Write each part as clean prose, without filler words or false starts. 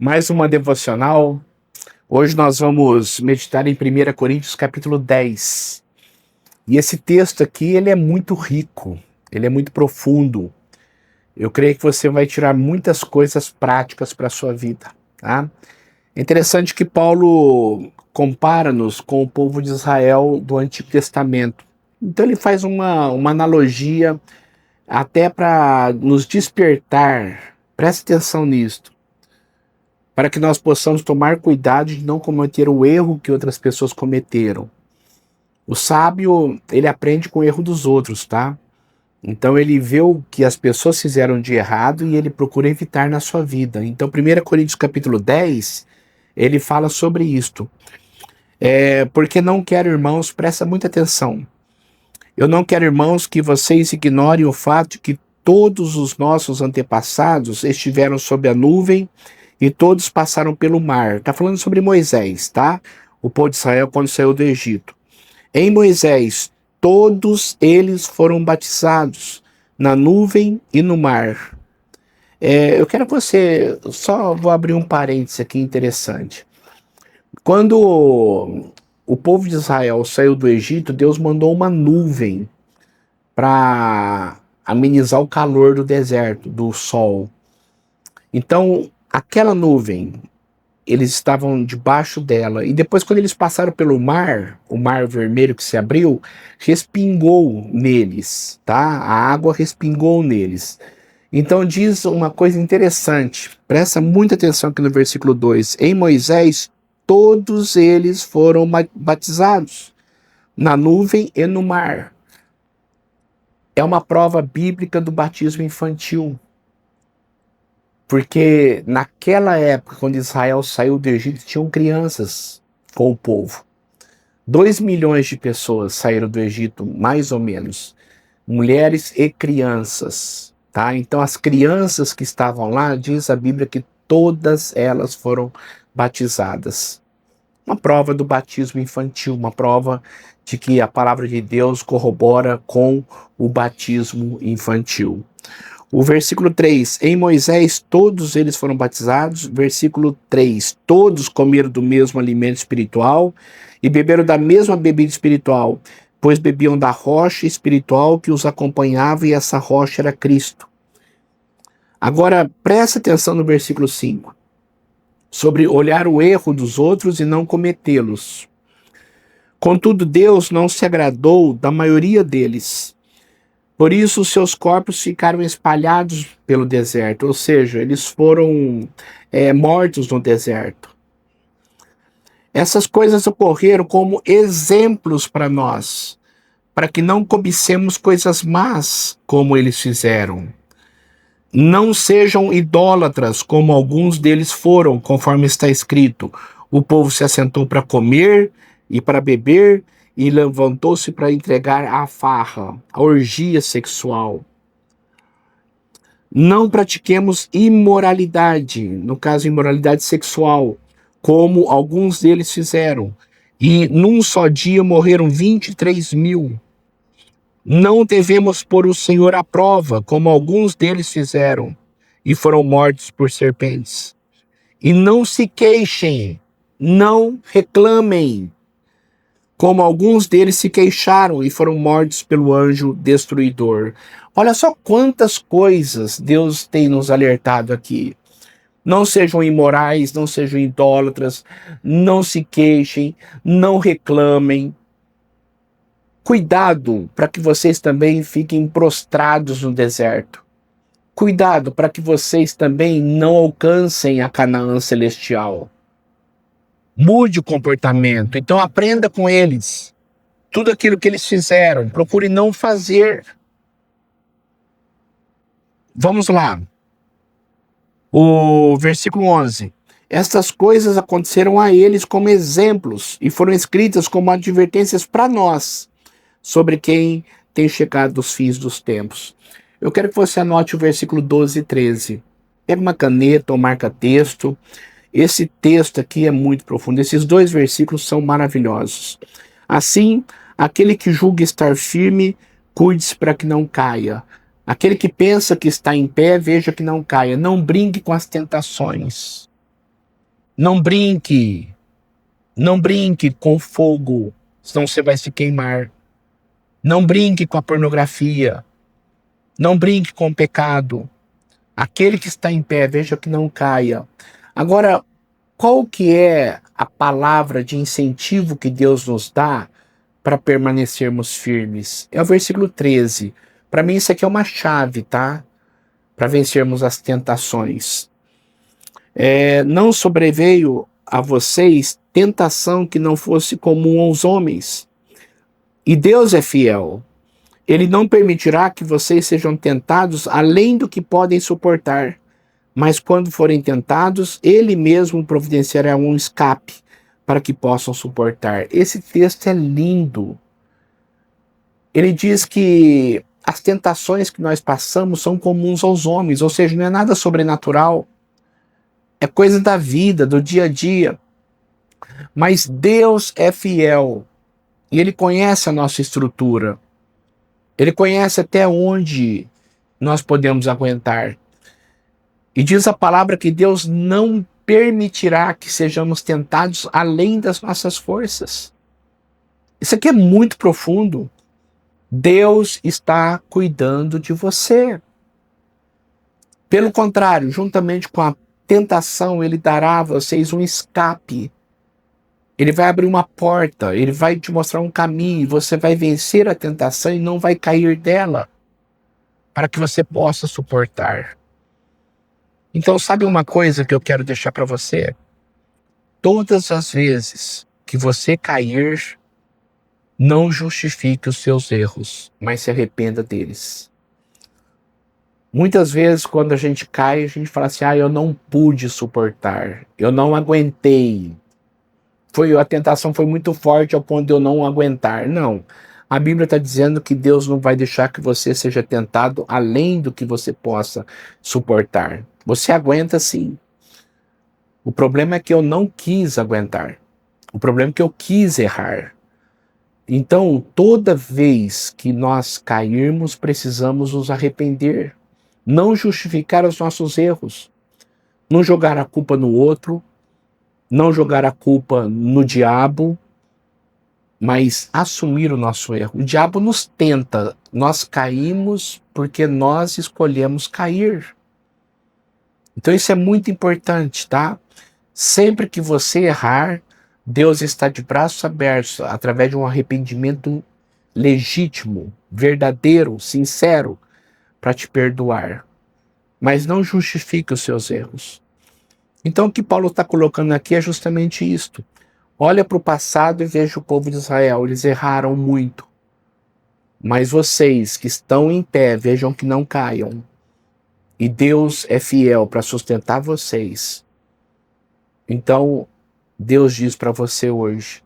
Mais uma devocional. Hoje nós vamos meditar em 1 Coríntios capítulo 10. E esse texto aqui, ele é muito rico, ele é muito profundo. Eu creio que você vai tirar muitas coisas práticas para a sua vida, tá? É interessante que Paulo compara-nos com o povo de Israel do Antigo Testamento. Então ele faz uma analogia até para nos despertar. Preste atenção nisto, para que nós possamos tomar cuidado de não cometer o erro que outras pessoas cometeram. O sábio, ele aprende com o erro dos outros, tá? Então ele vê o que as pessoas fizeram de errado e ele procura evitar na sua vida. Então 1 Coríntios capítulo 10, ele fala sobre isto. Porque não quero, irmãos, presta muita atenção. Eu não quero, irmãos, que vocês ignorem o fato de que todos os nossos antepassados estiveram sob a nuvem e todos passaram pelo mar. Está falando sobre Moisés, tá? O povo de Israel quando saiu do Egito. Em Moisés, todos eles foram batizados na nuvem e no mar. Eu quero que você, só vou abrir um parênteses aqui interessante. Quando o povo de Israel saiu do Egito, Deus mandou uma nuvem para amenizar o calor do deserto, do sol. Então, aquela nuvem, eles estavam debaixo dela. E depois, quando eles passaram pelo mar, o mar vermelho que se abriu, respingou neles, tá? A água respingou neles. Então diz uma coisa interessante, presta muita atenção aqui no versículo 2. Em Moisés, todos eles foram batizados na nuvem e no mar. É uma prova bíblica do batismo infantil. Porque naquela época, quando Israel saiu do Egito, tinham crianças com o povo. 2 milhões de pessoas saíram do Egito, mais ou menos. Mulheres e crianças, tá? Então as crianças que estavam lá, diz a Bíblia que todas elas foram batizadas. Uma prova do batismo infantil, uma prova de que a palavra de Deus corrobora com o batismo infantil. O versículo 3, em Moisés todos eles foram batizados. Versículo 3, todos comeram do mesmo alimento espiritual e beberam da mesma bebida espiritual, pois bebiam da rocha espiritual que os acompanhava e essa rocha era Cristo. Agora, presta atenção no versículo 5, sobre olhar o erro dos outros e não cometê-los. Contudo, Deus não se agradou da maioria deles. Por isso, seus corpos ficaram espalhados pelo deserto, ou seja, eles foram mortos no deserto. Essas coisas ocorreram como exemplos para nós, para que não cobicemos coisas más como eles fizeram. Não sejam idólatras como alguns deles foram, conforme está escrito. O povo se assentou para comer e para beber, e levantou-se para entregar a farra, a orgia sexual. Não pratiquemos imoralidade, no caso imoralidade sexual, como alguns deles fizeram. E num só dia morreram 23 mil. Não devemos pôr o Senhor à prova, como alguns deles fizeram, e foram mortos por serpentes. E não se queixem, não reclamem, como alguns deles se queixaram e foram mortos pelo anjo destruidor. Olha só quantas coisas Deus tem nos alertado aqui. Não sejam imorais, não sejam idólatras, não se queixem, não reclamem. Cuidado para que vocês também fiquem prostrados no deserto. Cuidado para que vocês também não alcancem a Canaã celestial. Mude o comportamento, então aprenda com eles. Tudo aquilo que eles fizeram, procure não fazer. Vamos lá. O versículo 11. Estas coisas aconteceram a eles como exemplos e foram escritas como advertências para nós, sobre quem tem chegado os fins dos tempos. Eu quero que você anote o versículo 12 e 13. Pega uma caneta ou marca texto. Esse texto aqui é muito profundo. Esses 2 versículos são maravilhosos. Assim, aquele que julga estar firme, cuide-se para que não caia. Aquele que pensa que está em pé, veja que não caia. Não brinque com as tentações. Não brinque. Não brinque com fogo, senão você vai se queimar. Não brinque com a pornografia. Não brinque com o pecado. Aquele que está em pé, veja que não caia. Agora, qual que é a palavra de incentivo que Deus nos dá para permanecermos firmes? É o versículo 13. Para mim isso aqui é uma chave, tá? Para vencermos as tentações. Não sobreveio a vocês tentação que não fosse comum aos homens. E Deus é fiel. Ele não permitirá que vocês sejam tentados além do que podem suportar. Mas quando forem tentados, Ele mesmo providenciará um escape para que possam suportar. Esse texto é lindo. Ele diz que as tentações que nós passamos são comuns aos homens, ou seja, não é nada sobrenatural. É coisa da vida, do dia a dia. Mas Deus é fiel e Ele conhece a nossa estrutura. Ele conhece até onde nós podemos aguentar. E diz a palavra que Deus não permitirá que sejamos tentados além das nossas forças. Isso aqui é muito profundo. Deus está cuidando de você. Pelo contrário, juntamente com a tentação, Ele dará a vocês um escape. Ele vai abrir uma porta, Ele vai te mostrar um caminho, você vai vencer a tentação e não vai cair dela, para que você possa suportar. Então, sabe uma coisa que eu quero deixar para você? Todas as vezes que você cair, não justifique os seus erros, mas se arrependa deles. Muitas vezes, quando a gente cai, a gente fala assim, eu não pude suportar, eu não aguentei. A tentação foi muito forte ao ponto de eu não aguentar. Não. A Bíblia está dizendo que Deus não vai deixar que você seja tentado além do que você possa suportar. Você aguenta sim. O problema é que eu não quis aguentar. O problema é que eu quis errar. Então, toda vez que nós cairmos, precisamos nos arrepender. Não justificar os nossos erros. Não jogar a culpa no outro. Não jogar a culpa no diabo, mas assumir o nosso erro. O diabo nos tenta, nós caímos porque nós escolhemos cair. Então isso é muito importante, tá? Sempre que você errar, Deus está de braços abertos, através de um arrependimento legítimo, verdadeiro, sincero, para te perdoar. Mas não justifique os seus erros. Então o que Paulo está colocando aqui é justamente isto. Olha para o passado e veja o povo de Israel, eles erraram muito. Mas vocês que estão em pé, vejam que não caiam. E Deus é fiel para sustentar vocês. Então, Deus diz para você hoje,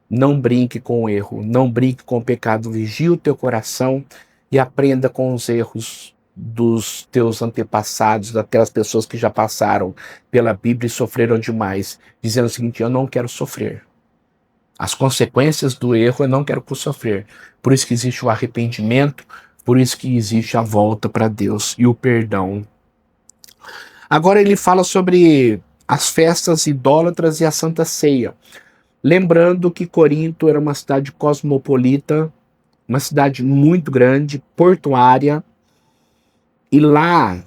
não brinque com o erro, não brinque com o pecado, vigie o teu coração e aprenda com os erros dos teus antepassados, daquelas pessoas que já passaram pela Bíblia e sofreram demais, dizendo o seguinte, eu não quero sofrer. As consequências do erro eu não quero sofrer. Por isso que existe o arrependimento, por isso que existe a volta para Deus e o perdão. Agora ele fala sobre as festas idólatras e a Santa Ceia. Lembrando que Corinto era uma cidade cosmopolita, uma cidade muito grande, portuária, e lá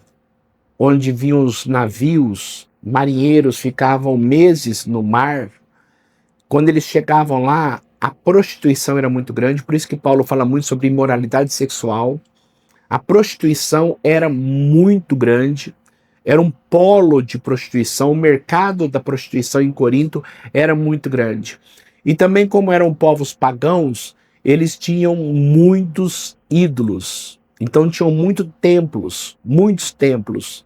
onde vinham os navios, marinheiros ficavam meses no mar. Quando eles chegavam lá, a prostituição era muito grande, por isso que Paulo fala muito sobre imoralidade sexual. A prostituição era muito grande, era um polo de prostituição, o mercado da prostituição em Corinto era muito grande. E também, como eram povos pagãos, eles tinham muitos ídolos. Então tinham muitos templos.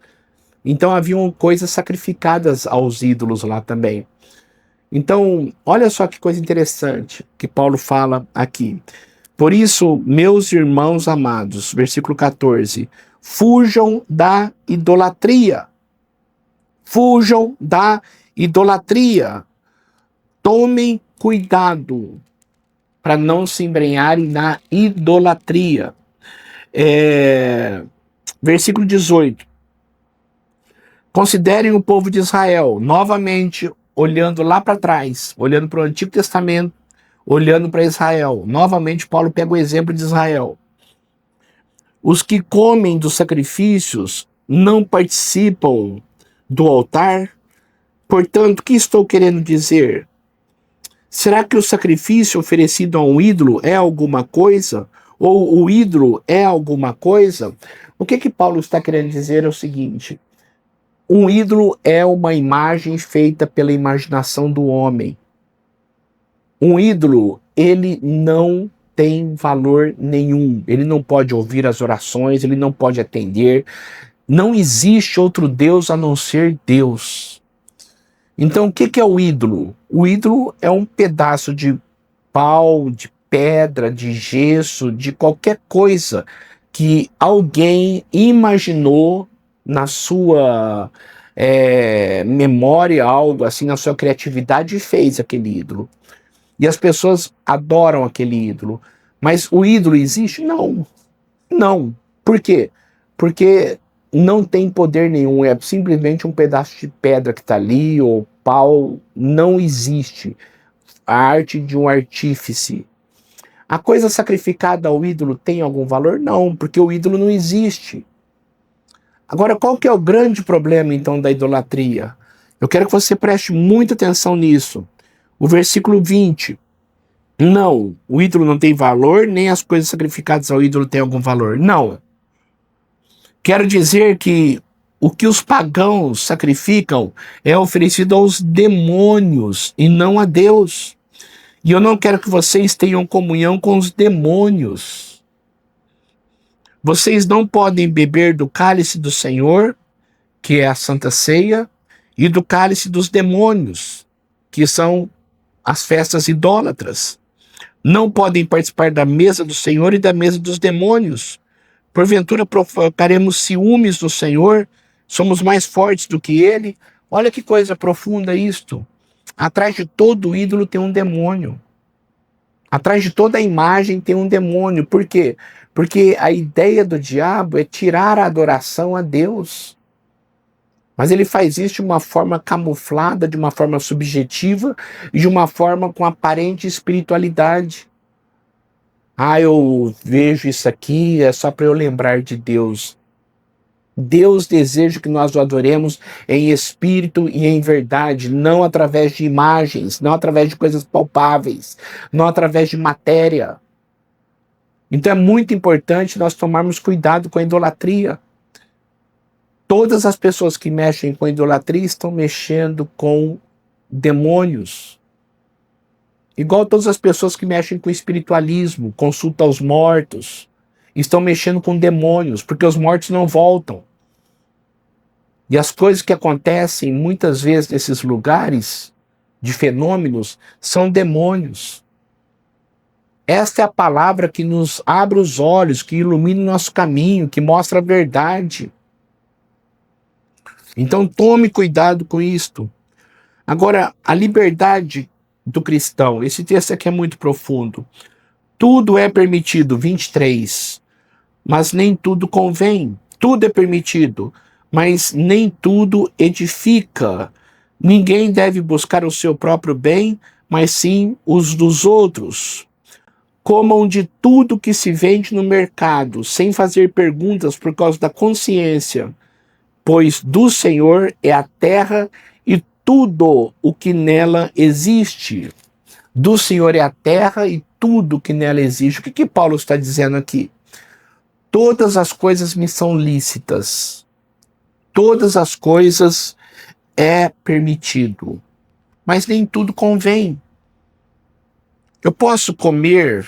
Então haviam coisas sacrificadas aos ídolos lá também. Então, olha só que coisa interessante que Paulo fala aqui. Por isso, meus irmãos amados, versículo 14, fujam da idolatria. Fujam da idolatria. Tomem cuidado para não se embrenharem na idolatria. Versículo 18. Considerem o povo de Israel, novamente, olhando lá para trás, olhando para o Antigo Testamento, olhando para Israel. Novamente, Paulo pega o exemplo de Israel. Os que comem dos sacrifícios não participam do altar. Portanto, o que estou querendo dizer? Será que o sacrifício oferecido a um ídolo é alguma coisa? Ou o ídolo é alguma coisa? O que Paulo está querendo dizer é o seguinte: um ídolo é uma imagem feita pela imaginação do homem. Um ídolo, ele não tem valor nenhum. Ele não pode ouvir as orações, ele não pode atender. Não existe outro Deus a não ser Deus. Então, o que é o ídolo? O ídolo é um pedaço de pau, de pedra, de gesso, de qualquer coisa que alguém imaginou na sua memória, algo assim, na sua criatividade, e fez aquele ídolo. E as pessoas adoram aquele ídolo. Mas o ídolo existe? Não. Não. Por quê? Porque não tem poder nenhum, é simplesmente um pedaço de pedra que está ali, ou pau. Não existe a arte de um artífice. A coisa sacrificada ao ídolo tem algum valor? Não, porque o ídolo não existe. Agora, qual que é o grande problema, então, da idolatria? Eu quero que você preste muita atenção nisso. O versículo 20. Não, o ídolo não tem valor, nem as coisas sacrificadas ao ídolo têm algum valor. Não. Quero dizer que o que os pagãos sacrificam é oferecido aos demônios e não a Deus. E eu não quero que vocês tenham comunhão com os demônios. Vocês não podem beber do cálice do Senhor, que é a Santa Ceia, e do cálice dos demônios, que são as festas idólatras. Não podem participar da mesa do Senhor e da mesa dos demônios. Porventura provocaremos ciúmes no Senhor? Somos mais fortes do que ele? Olha que coisa profunda isto. Atrás de todo ídolo tem um demônio. Atrás de toda imagem tem um demônio. Por quê? Porque a ideia do diabo é tirar a adoração a Deus. Mas ele faz isso de uma forma camuflada, de uma forma subjetiva e de uma forma com aparente espiritualidade. Ah, eu vejo isso aqui, é só para eu lembrar de Deus. Deus deseja que nós o adoremos em espírito e em verdade, não através de imagens, não através de coisas palpáveis, não através de matéria. Então é muito importante nós tomarmos cuidado com a idolatria. Todas as pessoas que mexem com idolatria estão mexendo com demônios. Igual todas as pessoas que mexem com espiritualismo, consulta aos mortos, estão mexendo com demônios, porque os mortos não voltam. E as coisas que acontecem muitas vezes nesses lugares de fenômenos são demônios. Esta é a palavra que nos abre os olhos, que ilumina o nosso caminho, que mostra a verdade. Então tome cuidado com isto. Agora, a liberdade do cristão, esse texto aqui é muito profundo. Tudo é permitido, 23, mas nem tudo convém. Tudo é permitido, mas nem tudo edifica. Ninguém deve buscar o seu próprio bem, mas sim os dos outros. Comam de tudo que se vende no mercado, sem fazer perguntas por causa da consciência, pois do Senhor é a terra e tudo o que nela existe. Do Senhor é a terra e tudo o que nela existe. O que Paulo está dizendo aqui? Todas as coisas me são lícitas. Todas as coisas é permitido. Mas nem tudo convém. Eu posso comer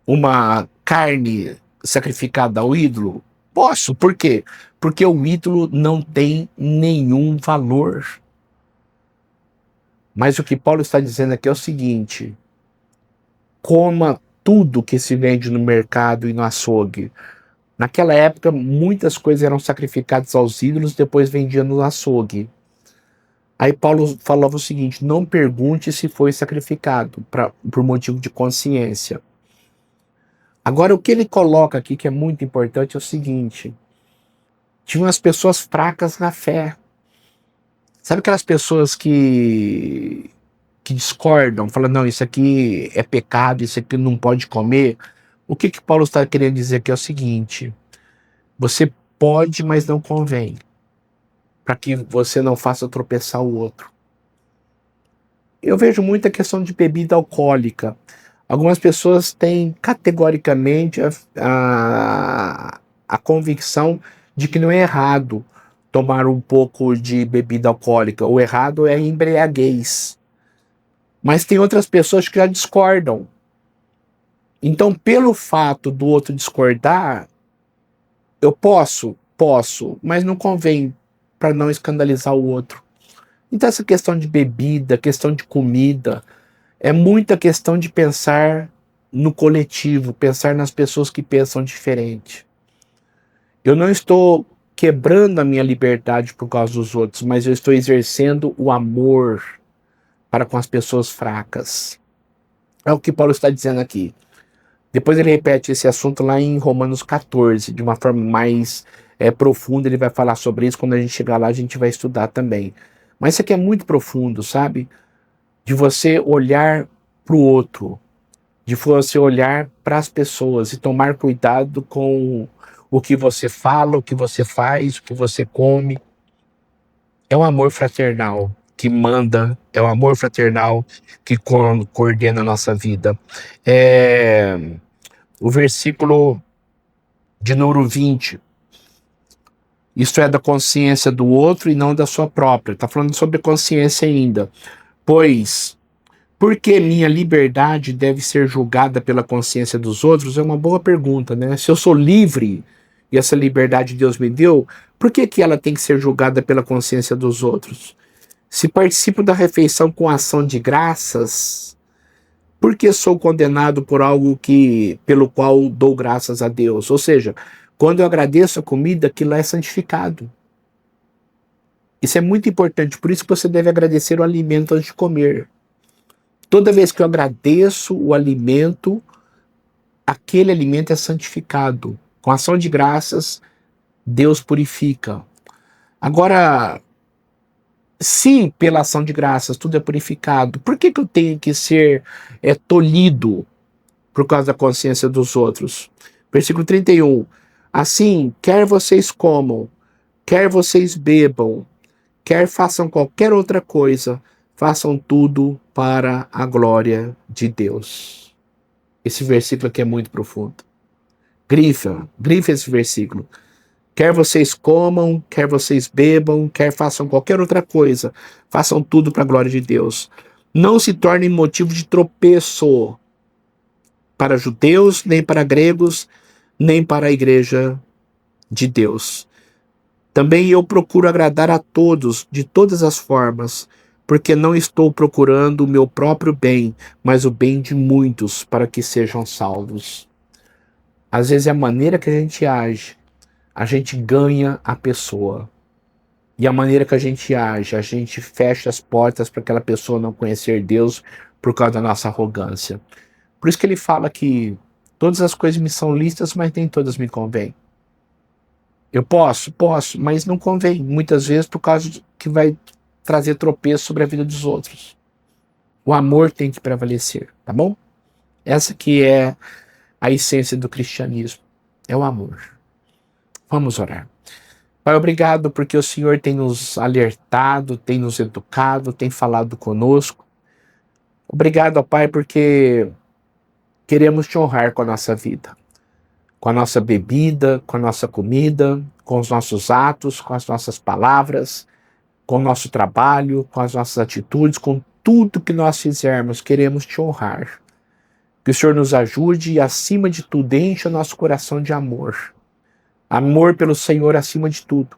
uma carne sacrificada ao ídolo? Posso. Por quê? Porque o ídolo não tem nenhum valor. Mas o que Paulo está dizendo aqui é o seguinte: coma tudo que se vende no mercado e no açougue. Naquela época, muitas coisas eram sacrificadas aos ídolos, depois vendiam no açougue. Aí Paulo falava o seguinte: não pergunte se foi sacrificado por motivo de consciência. Agora, o que ele coloca aqui, que é muito importante, é o seguinte: tinham as pessoas fracas na fé. Sabe aquelas pessoas que discordam, falam, não, isso aqui é pecado, isso aqui não pode comer? O que Paulo está querendo dizer aqui é o seguinte: você pode, mas não convém, para que você não faça tropeçar o outro. Eu vejo muita questão de bebida alcoólica. Algumas pessoas têm categoricamente a convicção de que não é errado tomar um pouco de bebida alcoólica. O errado é a embriaguez. Mas tem outras pessoas que já discordam. Então, pelo fato do outro discordar, eu posso, mas não convém, para não escandalizar o outro. Então, essa questão de bebida, questão de comida, é muita questão de pensar no coletivo, pensar nas pessoas que pensam diferente. Eu não estou quebrando a minha liberdade por causa dos outros, mas eu estou exercendo o amor para com as pessoas fracas. É o que Paulo está dizendo aqui. Depois ele repete esse assunto lá em Romanos 14, de uma forma mais profunda. Ele vai falar sobre isso. Quando a gente chegar lá, a gente vai estudar também. Mas isso aqui é muito profundo, sabe? De você olhar para o outro, de você olhar para as pessoas e tomar cuidado com o que você fala, o que você faz, o que você come. É um amor fraternal que manda, é o amor fraternal que coordena a nossa vida. O versículo de número 20. Isto é da consciência do outro e não da sua própria. Está falando sobre consciência ainda. Pois, por que minha liberdade deve ser julgada pela consciência dos outros? É uma boa pergunta, né? Se eu sou livre e essa liberdade Deus me deu, por que ela tem que ser julgada pela consciência dos outros? Se participo da refeição com ação de graças, por que sou condenado por algo pelo qual dou graças a Deus? Ou seja, quando eu agradeço a comida, aquilo é santificado. Isso é muito importante, por isso que você deve agradecer o alimento antes de comer. Toda vez que eu agradeço o alimento, aquele alimento é santificado. Com ação de graças, Deus purifica. Agora, se pela ação de graças tudo é purificado, por que eu tenho que ser tolhido por causa da consciência dos outros? Versículo 31. Assim, quer vocês comam, quer vocês bebam, quer façam qualquer outra coisa, façam tudo para a glória de Deus. Esse versículo aqui é muito profundo. Grifa esse versículo. Quer vocês comam, quer vocês bebam, quer façam qualquer outra coisa, façam tudo para a glória de Deus. Não se tornem motivo de tropeço para judeus, nem para gregos, nem para a igreja de Deus. Também eu procuro agradar a todos, de todas as formas, porque não estou procurando o meu próprio bem, mas o bem de muitos, para que sejam salvos. Às vezes é a maneira que a gente age, a gente ganha a pessoa. E a maneira que a gente age, a gente fecha as portas para aquela pessoa não conhecer Deus por causa da nossa arrogância. Por isso que ele fala que todas as coisas me são lícitas, mas nem todas me convêm. Eu posso, mas não convém. Muitas vezes por causa que vai trazer tropeço sobre a vida dos outros. O amor tem que prevalecer, tá bom? Essa que é a essência do cristianismo. É o amor. Vamos orar. Pai, obrigado porque o Senhor tem nos alertado, tem nos educado, tem falado conosco. Obrigado, ó Pai, porque queremos te honrar com a nossa vida, com a nossa bebida, com a nossa comida, com os nossos atos, com as nossas palavras, com o nosso trabalho, com as nossas atitudes, com tudo que nós fizermos, queremos te honrar. Que o Senhor nos ajude e, acima de tudo, encha o nosso coração de amor. Amor pelo Senhor acima de tudo.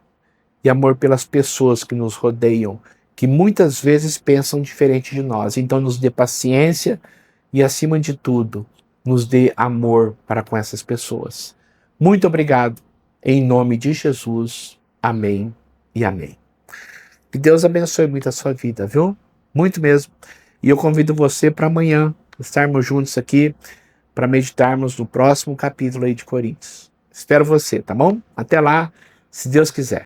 E amor pelas pessoas que nos rodeiam, que muitas vezes pensam diferente de nós. Então nos dê paciência e, acima de tudo, nos dê amor para com essas pessoas. Muito obrigado. Em nome de Jesus. Amém e amém. Que Deus abençoe muito a sua vida, viu? Muito mesmo. E eu convido você para amanhã estarmos juntos aqui para meditarmos no próximo capítulo aí de Coríntios. Espero você, tá bom? Até lá, se Deus quiser.